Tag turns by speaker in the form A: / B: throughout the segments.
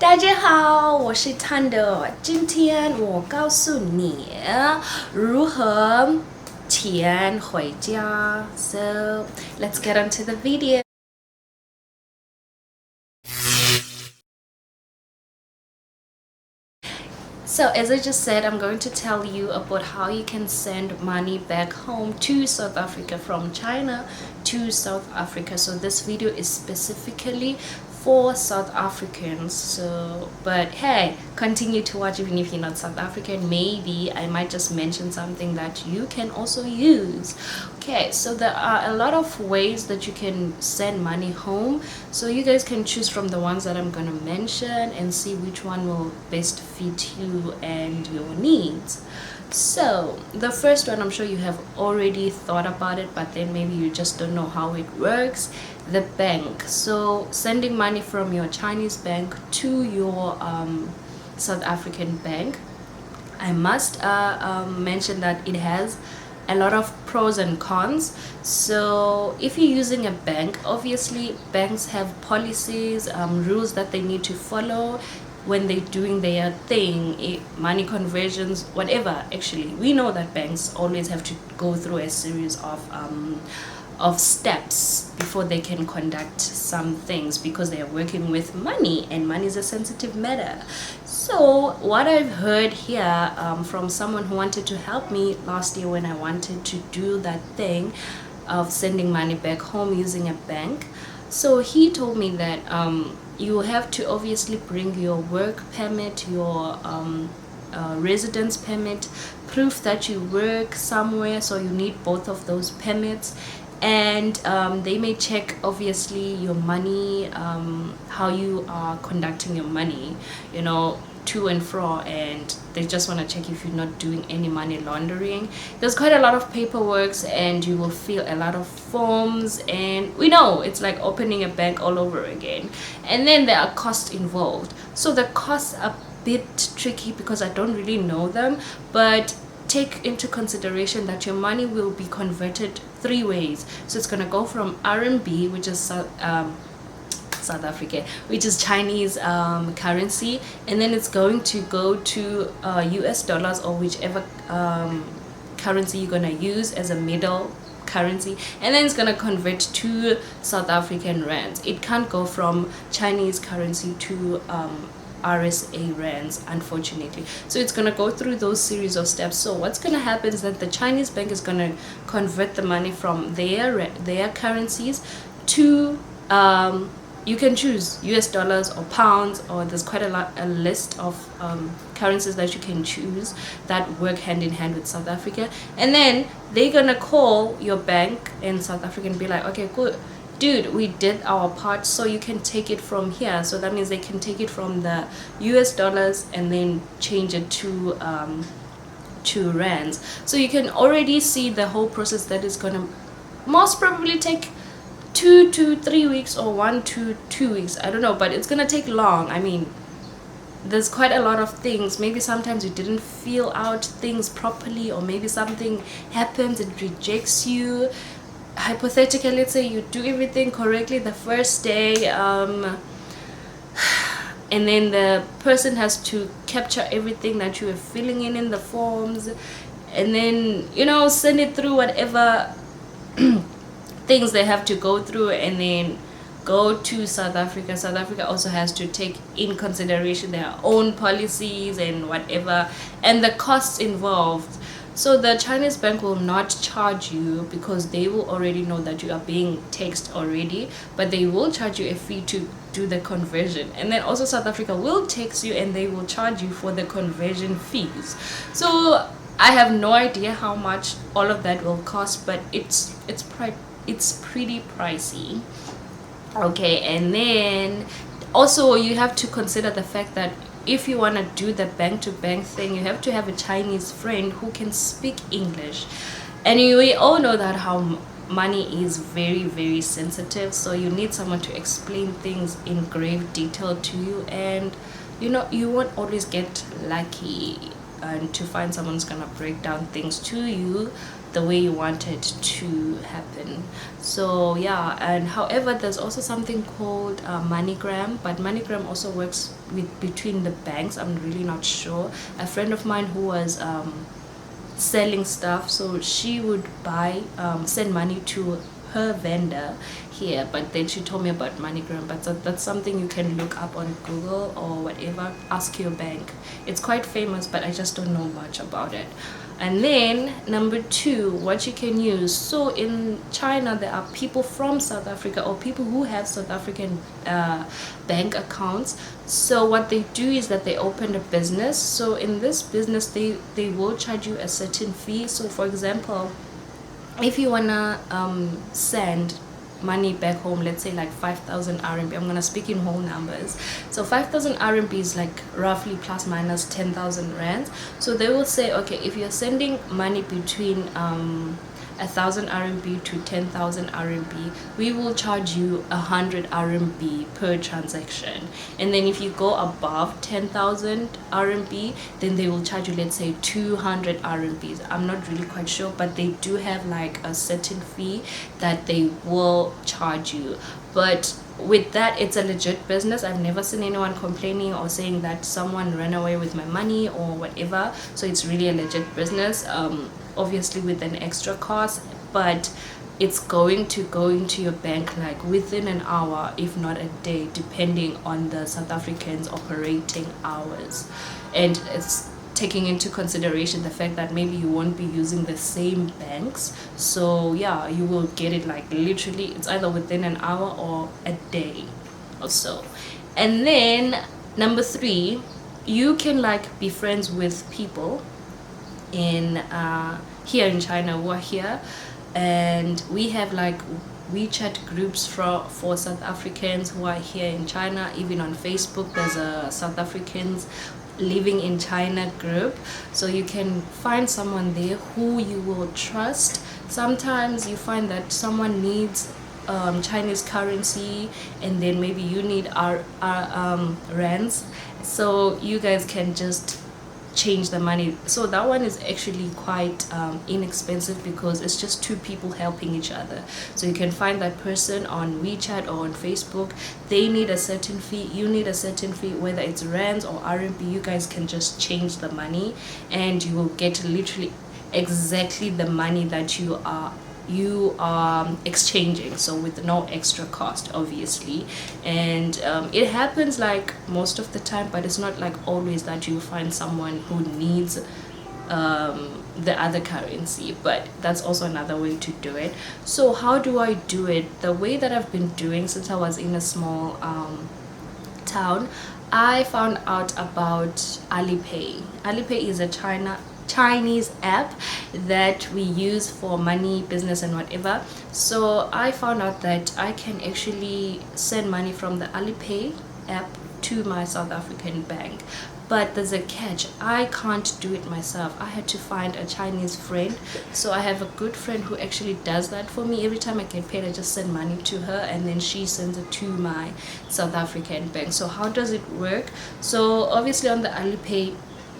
A: 大家好，我是汤的。今天我告诉你如何钱回家。So let's get onto the video. So as I just said, I'm going to tell you about how you can send money back home to South Africa from China to South Africa. So this video is specifically for South Africans. So but hey, continue to watch even if you're not South African. Maybe I might just mention something that you can also use. Okay, so there are a lot of ways that you can send money home, so you guys can choose from the ones that I'm gonna mention and see which one will best fit you and your needs. So the first one, I'm sure you have already thought about it, but then maybe you just don't know how it works. The bank. So sending money from your Chinese bank to your South African bank, I must mention that it has a lot of pros and cons. So if you're using a bank, obviously banks have policies, rules that they need to follow when they're doing their thing, money conversions, whatever. Actually, we know that banks always have to go through a series of steps before they can conduct some things, because they are working with money and money is a sensitive matter. So what I've heard here from someone who wanted to help me last year when I wanted to do that thing of sending money back home using a bank, so he told me that you have to obviously bring your work permit, your residence permit, proof that you work somewhere, so you need both of those permits. And they may check obviously your money, how you are conducting your money, to and fro, and they just want to check if you're not doing any money laundering. There's quite a lot of paperwork and you will fill a lot of forms, and we know it's like opening a bank all over again. And then there are costs involved, so the costs are a bit tricky because I don't really know them, but take into consideration that your money will be converted three ways. So it's going to go from RMB, which is South Africa, which is Chinese currency, and then it's going to go to US dollars or whichever currency you're going to use as a middle currency, and then it's going to convert to South African rands. It can't go from Chinese currency to RSA rands, unfortunately. So it's going to go through those series of steps. So what's going to happen is that the Chinese bank is going to convert the money from their currencies to you can choose US dollars or pounds, or there's quite a list of currencies that you can choose that work hand in hand with South Africa. And then they're gonna call your bank in South Africa and be like, okay, good dude, we did our part, so you can take it from here. So that means they can take it from the US dollars and then change it to rands. So you can already see the whole process that is gonna most probably take 2 to 3 weeks or 1 to 2 weeks, I don't know, but it's gonna take long. I mean, there's quite a lot of things. Maybe sometimes you didn't fill out things properly, or maybe something happens, it rejects you. Hypothetically, let's say you do everything correctly the first day, and then the person has to capture everything that you are filling in the forms, and then send it through whatever things they have to go through, and then go to South Africa. South Africa also has to take in consideration their own policies and whatever, and the costs involved. So the Chinese bank will not charge you because they will already know that you are being taxed already, but they will charge you a fee to do the conversion. And then also South Africa will tax you and they will charge you for the conversion fees. So I have no idea how much all of that will cost, but it's pretty pricey. Okay, and then also you have to consider the fact that if you want to do the bank-to-bank thing, you have to have a Chinese friend who can speak English. And we all know that how money is very, very sensitive, so you need someone to explain things in grave detail to you, and you won't always get lucky. and to find someone who's gonna break down things to you the way you want it to happen. So yeah, and however, there's also something called Moneygram, but Moneygram also works with between the banks. I'm really not sure. A friend of mine who was selling stuff, so she would buy send money to her vendor here, but then she told me about Moneygram. But that's something you can look up on Google or whatever. Ask your bank. It's quite famous, but I just don't know much about it. And then number two, what you can use. So in China, there are people from South Africa or people who have South African bank accounts. So what they do is that they open a business. So in this business, they will charge you a certain fee. So for example, if you wanna send money back home, let's say like 5,000 RMB, I'm gonna speak in whole numbers. So 5,000 RMB is like roughly plus minus 10,000 rands. So they will say, okay, if you're sending money between 1,000 RMB to 10,000 RMB, we will charge you 100 RMB per transaction. And then if you go above 10,000 RMB, then they will charge you, let's say 200 RMB. I'm not really quite sure, but they do have like a certain fee that they will charge you. But with that, it's a legit business. I've never seen anyone complaining or saying that someone ran away with my money or whatever. So it's really a legit business, obviously with an extra cost, but it's going to go into your bank like within an hour, if not a day, depending on the South Africans operating hours. And it's taking into consideration the fact that maybe you won't be using the same banks. So yeah, you will get it like literally, it's either within an hour or a day or so. And then number three, you can like be friends with people in here in China who are here, and we have like WeChat groups for South Africans who are here in China. Even on Facebook, there's a South Africans living in China group, so you can find someone there who you will trust. Sometimes you find that someone needs Chinese currency, and then maybe you need our rands, so you guys can just change the money. So that one is actually quite inexpensive because it's just two people helping each other. So you can find that person on WeChat or on Facebook. They need a certain fee, you need a certain fee, whether it's rands or RMB. You guys can just change the money and you will get literally exactly the money that you are exchanging, so with no extra cost, obviously. And it happens like most of the time, but it's not like always that you find someone who needs the other currency, but that's also another way to do it. So how do I do it? The way that I've been doing since I was in a small town, I found out about Alipay. Alipay is a Chinese app that we use for money, business and whatever. So I found out that I can actually send money from the Alipay app to my South African bank. But there's a catch. I can't do it myself. I had to find a Chinese friend. So I have a good friend who actually does that for me. Every time I get paid, I just send money to her and then she sends it to my South African bank. So how does it work? So obviously on the Alipay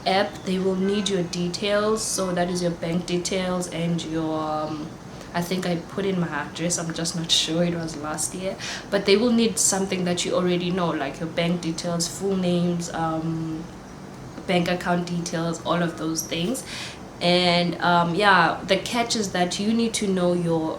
A: app, they will need your details. So that is your bank details and your I think I put in my address, I'm just not sure, it was last year. But they will need something that you already know, like your bank details, full names, bank account details, all of those things. And yeah, the catch is that you need to know your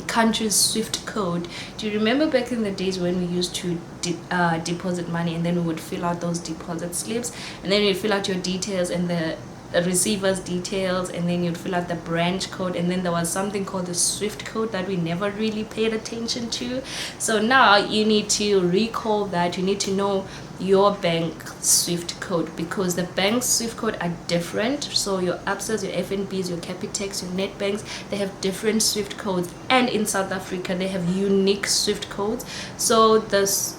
A: country's SWIFT code. Do you remember back in the days when we used to deposit money, and then we would fill out those deposit slips, and then you'd fill out your details and the receiver's details, and then you'd fill out the branch code, and then there was something called the SWIFT code that we never really paid attention to. So now you need to recall that. You need to know your bank SWIFT code, because the bank SWIFT code are different. So your Absas, your FNBs, your Capitex, your Netbanks, they have different SWIFT codes, and in South Africa they have unique SWIFT codes. So this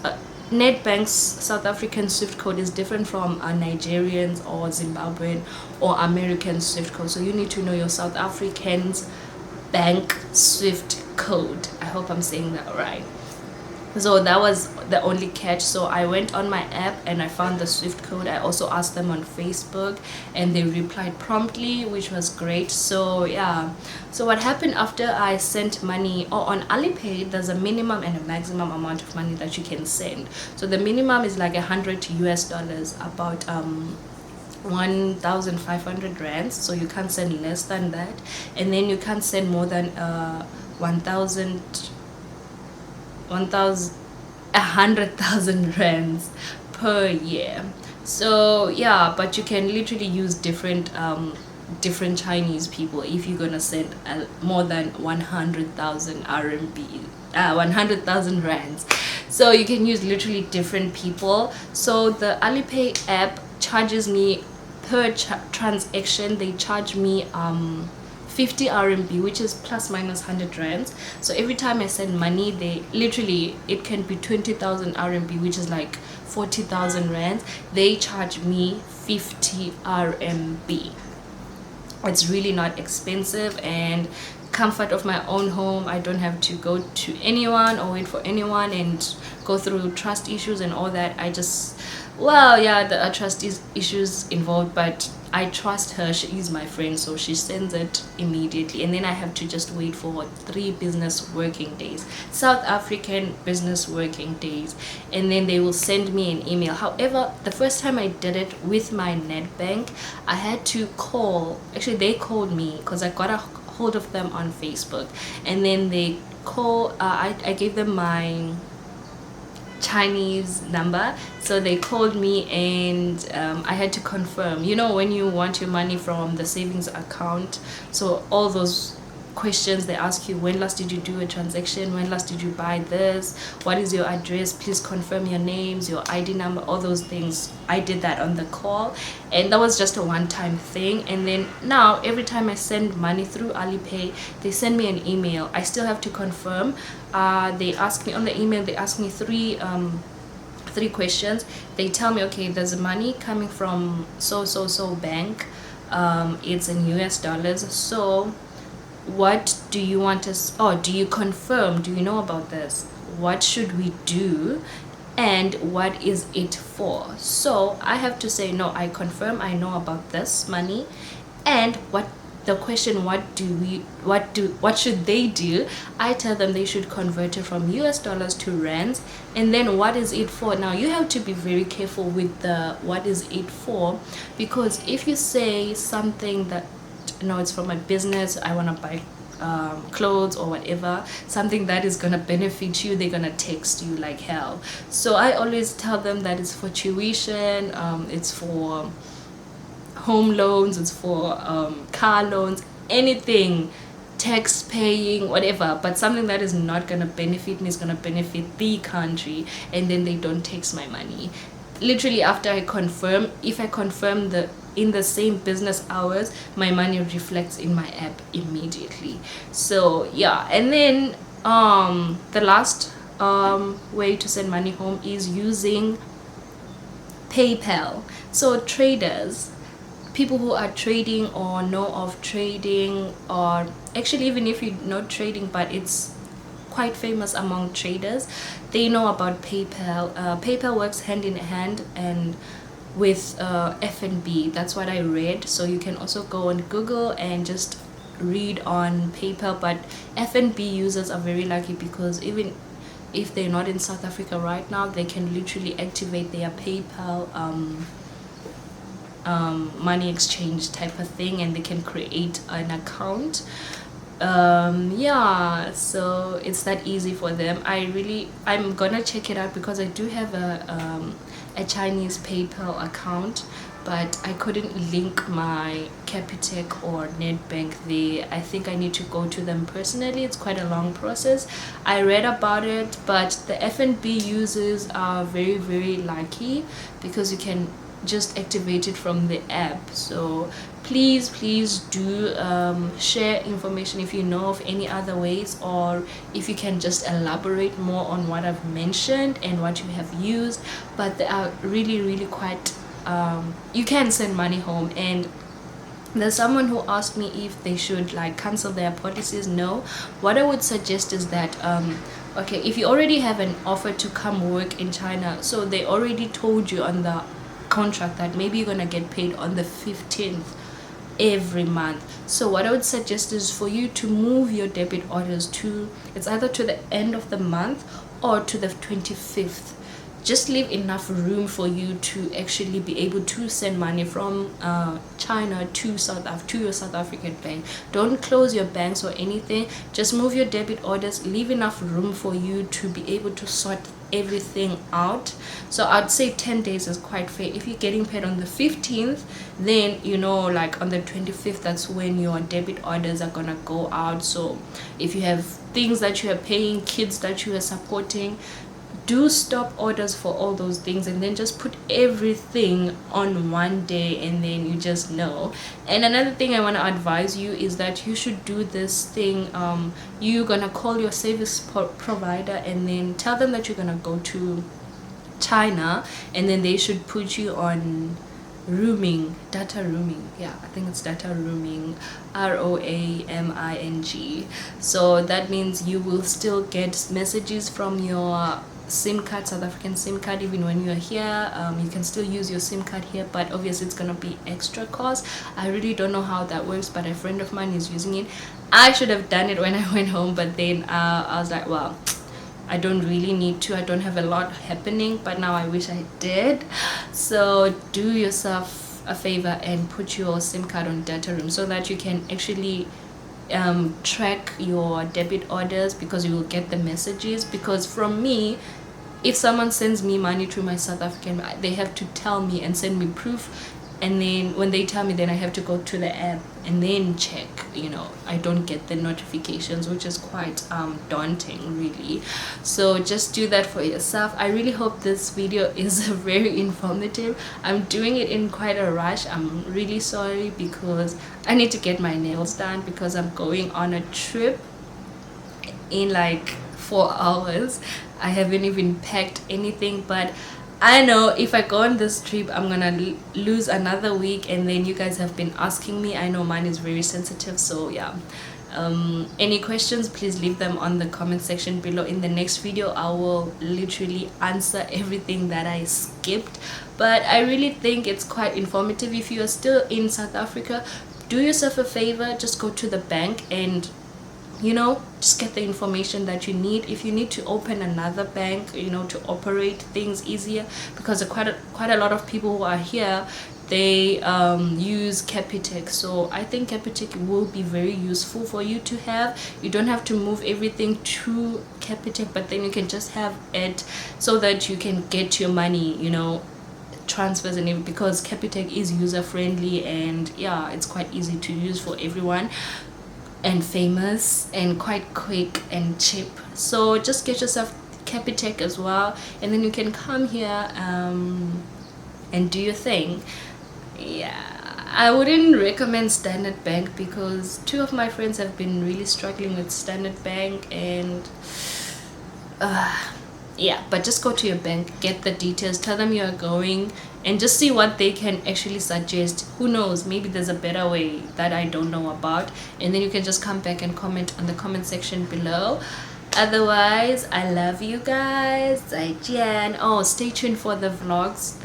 A: Netbank's South African SWIFT code is different from a Nigerian's or Zimbabwean or American SWIFT code. So you need to know your South African's bank SWIFT code. I hope I'm saying that right. So that was the only catch. So I went on my app and I found the Swift code. I also asked them on Facebook and they replied promptly, which was great. So yeah, so what happened after I sent money, or on Alipay there's a minimum and a maximum amount of money that you can send. So the minimum is like 100 US dollars, about 1,500 rands, so you can't send less than that, and then you can't send more than 1,000 100,000 rands per year. So yeah, but you can literally use different Chinese people if you're gonna send more than 100,000 RMB, 100,000 rands. So you can use literally different people. So the Alipay app charges me per transaction. They charge me 50 RMB, which is plus minus 100 rands. So every time I send money, they literally, it can be 20,000 RMB, which is like 40,000 rands. They charge me 50 RMB. It's really not expensive, and comfort of my own home. I don't have to go to anyone or wait for anyone and go through trust issues and all that. I just, well, yeah, there are trust issues involved, but I trust her. She is my friend, so she sends it immediately, and then I have to just wait for 3 business working days, South African business working days, and then they will send me an email. However, the first time I did it with my net bank, I had to call. Actually, they called me because I got a hold of them on Facebook, and then they I gave them my Chinese number, so they called me, and I had to confirm, you know, when you want your money from the savings account, so all those questions they ask you: when last did you do a transaction, when last did you buy this, what is your address, please confirm your names, your ID number, all those things. I did that on the call, and that was just a one-time thing. And then now every time I send money through Alipay, they send me an email. I still have to confirm. They ask me on the email, they ask me three questions. They tell me, okay, there's money coming from so bank, it's in US dollars, so what do you want us, or do you confirm, do you know about this, what should we do, and what is it for? So I have to say, no, I confirm, I know about this money. And the question, what should they do, I tell them they should convert it from US dollars to rands. And then what is it for? Now you have to be very careful with the what is it for, because if you say something that, no, it's for my business, I want to buy clothes or whatever, something that is gonna benefit you, they're gonna text you like hell. So I always tell them that it's for tuition, it's for home loans, it's for car loans, anything, tax paying, whatever, but something that is not gonna benefit me, is gonna benefit the country. And then they don't tax my money. Literally after I confirm, if I confirm in the same business hours, my money reflects in my app immediately. So yeah. And then the last way to send money home is using PayPal. So traders, people who are trading or know of trading, or actually even if you're not trading but it's quite famous among traders, they know about PayPal. PayPal works hand in hand and with F&B. That's what I read. So you can also go on Google and just read on PayPal. But F&B users are very lucky, because even if they're not in South Africa right now, they can literally activate their PayPal money exchange type of thing, and they can create an account. Yeah, so it's that easy for them. I'm gonna check it out, because I do have a Chinese PayPal account, but I couldn't link my Capitec or Nedbank there. I think I need to go to them personally. It's quite a long process. I read about it, but the F&B users are very, very lucky, because you can just activate it from the app. So please do share information if you know of any other ways, or if you can just elaborate more on what I've mentioned and what you have used. But they are really quite you can send money home. And There's someone who asked me if they should like cancel their policies. No, what I would suggest is that okay, if you already have an offer to come work in China, so they already told you on the contract that maybe you're gonna get paid on the 15th every month. So what I would suggest is for you to move your debit orders to, it's either to the end of the month or to the 25th. Just leave enough room for you to actually be able to send money from China to to your South African bank. Don't close your banks or anything. Just move your debit orders. Leave enough room for you to be able to sort everything out. So I'd say 10 days is quite fair. If you're getting paid on the 15th, then like on the 25th, that's when your debit orders are gonna go out. So if you have things that you are paying, kids that you are supporting, do stop orders for all those things and then just put everything on one day, and then you just know. And another thing I want to advise you is that you should do this thing. You're gonna call your service provider and then tell them that you're gonna go to China, and then they should put you on data roaming. Yeah, I think it's data roaming, roaming. So that means you will still get messages from your SIM card, South African SIM card, even when you're here. You can still use your SIM card here, but obviously it's gonna be extra cost. I really don't know how that works, but a friend of mine is using it. I should have done it when I went home, but then I was like, well, I don't really need to. I don't have a lot happening, but now I wish I did. So do yourself a favor and put your SIM card on data room so that you can actually track your debit orders, because you will get the messages. Because from me, if someone sends me money through my South African, they have to tell me and send me proof, and then when they tell me, then I have to go to the app and then check. I don't get the notifications, which is quite daunting, really. So just do that for yourself. I really hope this video is very informative. I'm doing it in quite a rush. I'm really sorry, because I need to get my nails done, because I'm going on a trip in like 4 hours. I haven't even packed anything, but I know if I go on this trip, I'm gonna lose another week, and then you guys have been asking me. I know mine is very sensitive, so yeah. Any questions, please leave them on the comment section below. In the next video, I will literally answer everything that I skipped, but I really think it's quite informative. If you are still in South Africa, do yourself a favor, just go to the bank and just get the information that you need. If you need to open another bank, to operate things easier, because quite a lot of people who are here, they use Capitec. So I think Capitec will be very useful for you to have. You don't have to move everything to Capitec, but then you can just have it so that you can get your money, transfers and everything, because Capitec is user friendly, and yeah, it's quite easy to use for everyone, and famous, and quite quick and cheap. So just get yourself Capitec as well, and then you can come here and do your thing. Yeah, I wouldn't recommend Standard Bank, because 2 of my friends have been really struggling with Standard Bank, and yeah, but just go to your bank, get the details, tell them you're going, and just see what they can actually suggest. Who knows, maybe there's a better way that I don't know about, and then you can just come back and comment on the comment section below. Otherwise, I love you guys. Stay tuned for the vlogs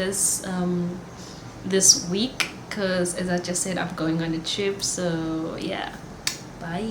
A: this week, because as I just said, I'm going on a trip. So yeah, bye.